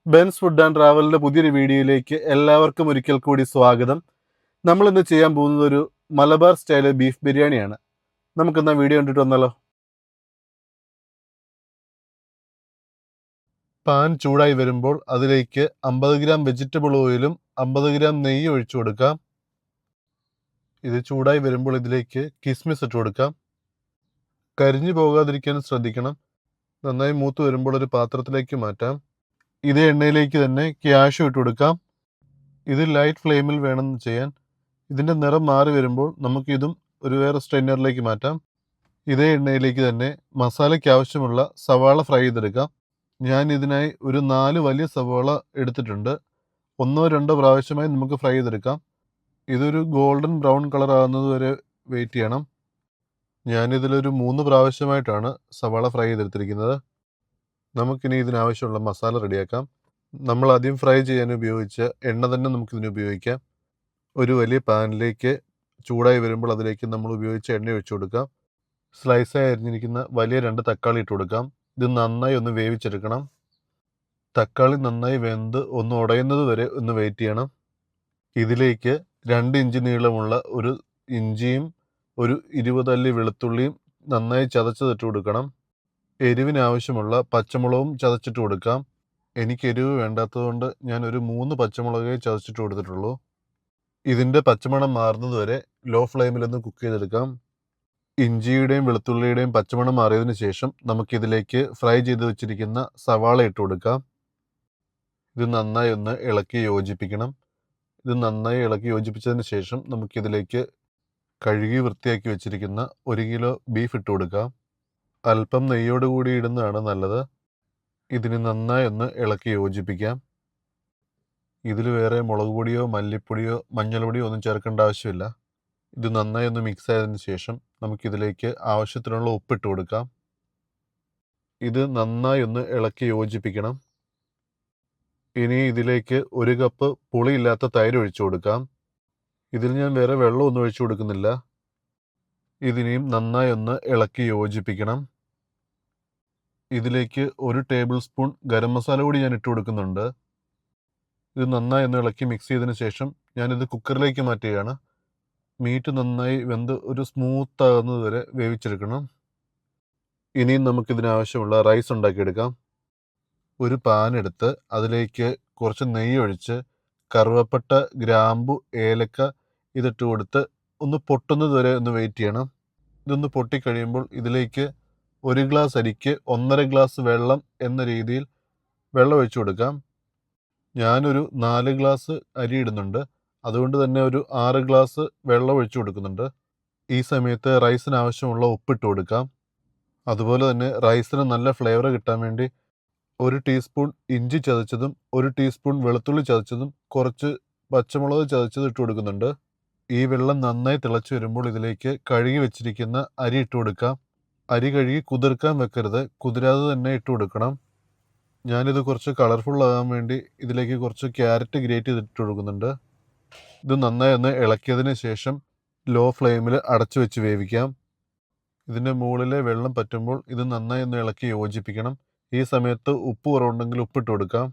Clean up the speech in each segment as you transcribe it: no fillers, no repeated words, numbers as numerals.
Benz food and ട്രാവലിൻ്റെ പുതിയൊരു വീഡിയോയിലേക്ക് എല്ലാവർക്കും ഒരിക്കൽ കൂടി സ്വാഗതം. നമ്മളിന്ന് ചെയ്യാൻ പോകുന്നത് ഒരു മലബാർ സ്റ്റൈല് ബീഫ് ബിരിയാണിയാണ്. നമുക്കിന്ന് വീഡിയോ കണ്ടിട്ട് വന്നാലോ. പാൻ ചൂടായി വരുമ്പോൾ അതിലേക്ക് 50 ഗ്രാം വെജിറ്റബിൾ ഓയിലും 50 ഗ്രാം നെയ്യ് ഒഴിച്ചു കൊടുക്കാം. ഇത് ചൂടായി വരുമ്പോൾ ഇതിലേക്ക് കിസ്മിസ് ഇട്ട് കൊടുക്കാം. കരിഞ്ഞു പോകാതിരിക്കാൻ ശ്രദ്ധിക്കണം. നന്നായി മൂത്ത് വരുമ്പോൾ ഒരു പാത്രത്തിലേക്ക് മാറ്റാം. ഇതേ എണ്ണയിലേക്ക് തന്നെ ക്യാഷ്യൂ ഇട്ട് കൊടുക്കാം. ഇത് ലൈറ്റ് ഫ്ലെയിമിൽ വേണം ചെയ്യാൻ. ഇതിൻ്റെ നിറം മാറി വരുമ്പോൾ നമുക്കിതും ഒരു വേറെ സ്ട്രെയിനറിലേക്ക് മാറ്റാം. ഇതേ എണ്ണയിലേക്ക് തന്നെ മസാലയ്ക്ക് ആവശ്യമുള്ള സവാള ഫ്രൈ ചെയ്തെടുക്കാം. ഞാൻ ഇതിനായി ഒരു 4 വലിയ സവാള എടുത്തിട്ടുണ്ട്. 1-2 പ്രാവശ്യമായി നമുക്ക് ഫ്രൈ ചെയ്തെടുക്കാം. ഇതൊരു ഗോൾഡൻ ബ്രൗൺ കളർ ആകുന്നത് വരെ വെയിറ്റ് ചെയ്യണം. ഞാനിതിലൊരു 3 പ്രാവശ്യമായിട്ടാണ് സവാള ഫ്രൈ ചെയ്തെടുത്തിരിക്കുന്നത്. നമുക്കിനി ഇതിനാവശ്യമുള്ള മസാല റെഡിയാക്കാം. നമ്മൾ ആദ്യം ഫ്രൈ ചെയ്യാൻ ഉപയോഗിച്ച എണ്ണ തന്നെ നമുക്കിതിന് ഉപയോഗിക്കാം. ഒരു വലിയ പാനിലേക്ക് ചൂടായി വരുമ്പോൾ അതിലേക്ക് നമ്മൾ ഉപയോഗിച്ച എണ്ണ ഒഴിച്ചു കൊടുക്കാം. സ്ലൈസായി അരിഞ്ഞിരിക്കുന്ന വലിയ 2 തക്കാളി ഇട്ട് കൊടുക്കാം. ഇത് നന്നായി ഒന്ന് വേവിച്ചെടുക്കണം. തക്കാളി നന്നായി വെന്ത് ഒന്ന് ഉടയുന്നത് വരെ ഒന്ന് വെയിറ്റ് ചെയ്യണം. ഇതിലേക്ക് 2 ഇഞ്ച് നീളമുള്ള ഒരു ഇഞ്ചിയും ഒരു 20 അല്ലി വെളുത്തുള്ളിയും നന്നായി ചതച്ചതിട്ട് കൊടുക്കണം. എരിവിന് ആവശ്യമുള്ള പച്ചമുളകും ചതച്ചിട്ട് കൊടുക്കാം. എനിക്ക് എരിവ് വേണ്ടാത്തതുകൊണ്ട് ഞാൻ ഒരു 3 പച്ചമുളകേ ചതച്ചിട്ട് കൊടുത്തിട്ടുള്ളൂ. ഇതിൻ്റെ പച്ചമണം മാറുന്നത് വരെ ലോ ഫ്ലെയിമിലൊന്ന് കുക്ക് ചെയ്തെടുക്കാം. ഇഞ്ചിയുടെയും വെളുത്തുള്ളിയുടെയും പച്ചമണം മാറിയതിന് ശേഷം നമുക്കിതിലേക്ക് ഫ്രൈ ചെയ്ത് വെച്ചിരിക്കുന്ന സവാള ഇട്ട് കൊടുക്കാം. ഇത് നന്നായി ഒന്ന് ഇളക്കി യോജിപ്പിക്കണം. ഇത് നന്നായി ഇളക്കി യോജിപ്പിച്ചതിന് ശേഷം നമുക്കിതിലേക്ക് കഴുകി വൃത്തിയാക്കി വെച്ചിരിക്കുന്ന 1 കിലോ ബീഫ് ഇട്ട് കൊടുക്കാം. അല്പം നെയ്യോട് കൂടി ഇടുന്നതാണ് നല്ലത്. ഇതിന് നന്നായി ഒന്ന് ഇളക്കി യോജിപ്പിക്കാം. ഇതിൽ വേറെ മുളക് പൊടിയോ മല്ലിപ്പൊടിയോ മഞ്ഞൾപ്പൊടിയോ ഒന്നും ചേർക്കേണ്ട ആവശ്യമില്ല. ഇത് നന്നായി ഒന്ന് മിക്സ് ആയതിനു ശേഷം നമുക്കിതിലേക്ക് ആവശ്യത്തിനുള്ള ഉപ്പിട്ട് കൊടുക്കാം. ഇത് നന്നായി ഒന്ന് ഇളക്കി യോജിപ്പിക്കണം. ഇനി ഇതിലേക്ക് 1 കപ്പ് പുളിയില്ലാത്ത തൈര് ഒഴിച്ചു കൊടുക്കാം. ഇതിൽ ഞാൻ വേറെ വെള്ളമൊന്നും ഒഴിച്ചു കൊടുക്കുന്നില്ല. ഇതിനെയും നന്നായി ഒന്ന് ഇളക്കി യോജിപ്പിക്കണം. ഇതിലേക്ക് 1 ടേബിൾ സ്പൂൺ ഗരം മസാല കൂടി ഞാൻ ഇട്ട് കൊടുക്കുന്നുണ്ട്. ഇത് നന്നായി ഒന്ന് ഇളക്കി മിക്സ് ചെയ്തതിന് ശേഷം ഞാനിത് കുക്കറിലേക്ക് മാറ്റുകയാണ്. മീറ്റ് നന്നായി വെന്ത് ഒരു സ്മൂത്ത് ആകുന്നത് വരെ വേവിച്ചെടുക്കണം. ഇനിയും നമുക്കിതിനാവശ്യമുള്ള റൈസ് ഉണ്ടാക്കിയെടുക്കാം. ഒരു പാൻ എടുത്ത് അതിലേക്ക് കുറച്ച് നെയ്യ് ഒഴിച്ച് കറുവപ്പട്ട, ഗ്രാമ്പു, ഏലക്ക ഇതിട്ട് കൊടുത്ത് ഒന്ന് പൊട്ടുന്നത് വരെ ഒന്ന് വെയിറ്റ് ചെയ്യണം. ഇതൊന്ന് പൊട്ടിക്കഴിയുമ്പോൾ ഇതിലേക്ക് 1 ഗ്ലാസ് അരിക്ക് 1.5 ഗ്ലാസ് വെള്ളം എന്ന രീതിയിൽ വെള്ളം ഒഴിച്ചു കൊടുക്കാം. ഞാനൊരു 4 ഗ്ലാസ് അരി ഇടുന്നുണ്ട്. അതുകൊണ്ട് തന്നെ ഒരു 6 ഗ്ലാസ് വെള്ളം ഒഴിച്ചു കൊടുക്കുന്നുണ്ട്. ഈ സമയത്ത് റൈസിന് ആവശ്യമുള്ള ഉപ്പിട്ട് കൊടുക്കാം. അതുപോലെ തന്നെ റൈസിന് നല്ല ഫ്ലേവർ കിട്ടാൻ വേണ്ടി 1 ടീസ്പൂൺ ഇഞ്ചി ചതച്ചതും 1 ടീസ്പൂൺ വെളുത്തുള്ളി ചതച്ചതും കുറച്ച് പച്ചമുളക് ചതച്ചതും ഇട്ട് കൊടുക്കുന്നുണ്ട്. ഈ വെള്ളം നന്നായി തിളച്ച് വരുമ്പോൾ ഇതിലേക്ക് കഴുകി വെച്ചിരിക്കുന്ന അരി ഇട്ട് കൊടുക്കാം. അരി കഴുകി കുതിർക്കാൻ വെക്കരുത്, കുതിരാതെ തന്നെ ഇട്ട് കൊടുക്കണം. ഞാനിത് കുറച്ച് കളർഫുൾ ആകാൻ വേണ്ടി ഇതിലേക്ക് കുറച്ച് ക്യാരറ്റ് ഗ്രേറ്റ് ചെയ്തിട്ട് കൊടുക്കുന്നുണ്ട്. ഇത് നന്നായി ഒന്ന് ഇളക്കിയതിന് ശേഷം ലോ ഫ്ലെയിമിൽ അടച്ചു വെച്ച് വേവിക്കാം. ഇതിൻ്റെ മുകളിലെ വെള്ളം പറ്റുമ്പോൾ ഇത് നന്നായി ഒന്ന് ഇളക്കി യോജിപ്പിക്കണം. ഈ സമയത്ത് ഉപ്പ് കുറവുണ്ടെങ്കിൽ ഉപ്പിട്ട് കൊടുക്കാം.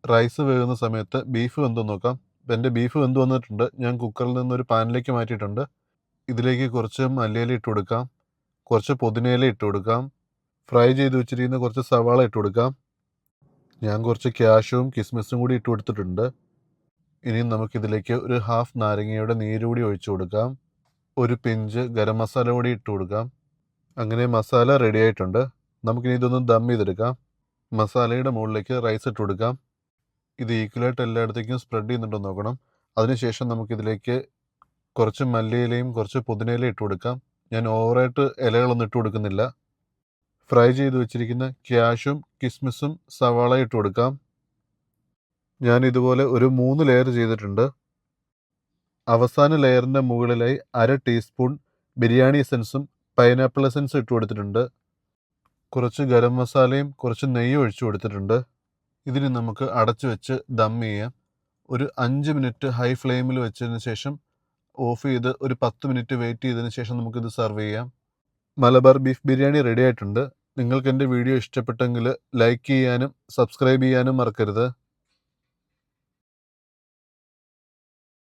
റൈസ് വേകുന്ന സമയത്ത് ബീഫ് വെന്ത് നോക്കാം. എൻ്റെ ബീഫ് വെന്ത് വന്നിട്ടുണ്ട്. ഞാൻ കുക്കറിൽ നിന്നൊരു പാനിലേക്ക് മാറ്റിയിട്ടുണ്ട്. ഇതിലേക്ക് കുറച്ച് മല്ലിയില ഇട്ട് കൊടുക്കാം, കുറച്ച് പുതിനയില ഇട്ട് കൊടുക്കാം, ഫ്രൈ ചെയ്ത് വെച്ചിരിക്കുന്ന കുറച്ച് സവാള ഇട്ട് കൊടുക്കാം. ഞാൻ കുറച്ച് ക്യാഷ്യൂവും കിസ്മിസും കൂടി ഇട്ട് കൊടുത്തിട്ടുണ്ട്. ഇനി നമുക്കിതിലേക്ക് ഒരു ഹാഫ് നാരങ്ങയുടെ നീര് കൂടി ഒഴിച്ചു കൊടുക്കാം. ഒരു പിഞ്ച് ഗരം മസാല കൂടി ഇട്ട് കൊടുക്കാം. അങ്ങനെ മസാല റെഡി ആയിട്ടുണ്ട്. നമുക്കിനി ഇതൊന്ന് ദം ചെയ്തെടുക്കാം. മസാലയുടെ മുകളിലേക്ക് റൈസ് ഇട്ട് കൊടുക്കാം. ഇത് ഈക്വലായിട്ട് എല്ലായിടത്തേക്കും സ്പ്രെഡ് ചെയ്യുന്നുണ്ടോ നോക്കണം. അതിനുശേഷം നമുക്കിതിലേക്ക് കുറച്ച് മല്ലിയിലയും കുറച്ച് പുതിനയിലയും ഇട്ട് കൊടുക്കാം. ഞാൻ ഓവറായിട്ട് ഇലകളൊന്നും ഇട്ട് കൊടുക്കുന്നില്ല. ഫ്രൈ ചെയ്ത് വെച്ചിരിക്കുന്ന ക്യാഷ്യൂം കിസ്മിസും സവാള ഇട്ട് കൊടുക്കാം. ഞാൻ ഇതുപോലെ ഒരു 3 ലെയർ ചെയ്തിട്ടുണ്ട്. അവസാന ലെയറിൻ്റെ മുകളിലായി 1/2 ടീസ്പൂൺ ബിരിയാണി എസൻസും പൈനാപ്പിൾ എസൻസും ഇട്ട് കൊടുത്തിട്ടുണ്ട്. കുറച്ച് ഗരം മസാലയും കുറച്ച് നെയ്യും ഒഴിച്ചു കൊടുത്തിട്ടുണ്ട്. ഇതിന് നമുക്ക് അടച്ചു വെച്ച് ദം ചെയ്യാം. ഒരു 5 മിനിറ്റ് ഹൈ ഫ്ലെയിമിൽ വെച്ചതിന് ശേഷം ഓഫ് ചെയ്ത് ഒരു 10 മിനിറ്റ് വെയിറ്റ് ചെയ്തതിന് ശേഷം നമുക്കിത് സെർവ് ചെയ്യാം. മലബാർ ബീഫ് ബിരിയാണി റെഡി ആയിട്ടുണ്ട്. നിങ്ങൾക്ക് എൻ്റെ വീഡിയോ ഇഷ്ടപ്പെട്ടെങ്കിൽ ലൈക്ക് ചെയ്യാനും സബ്സ്ക്രൈബ് ചെയ്യാനും മറക്കരുത്.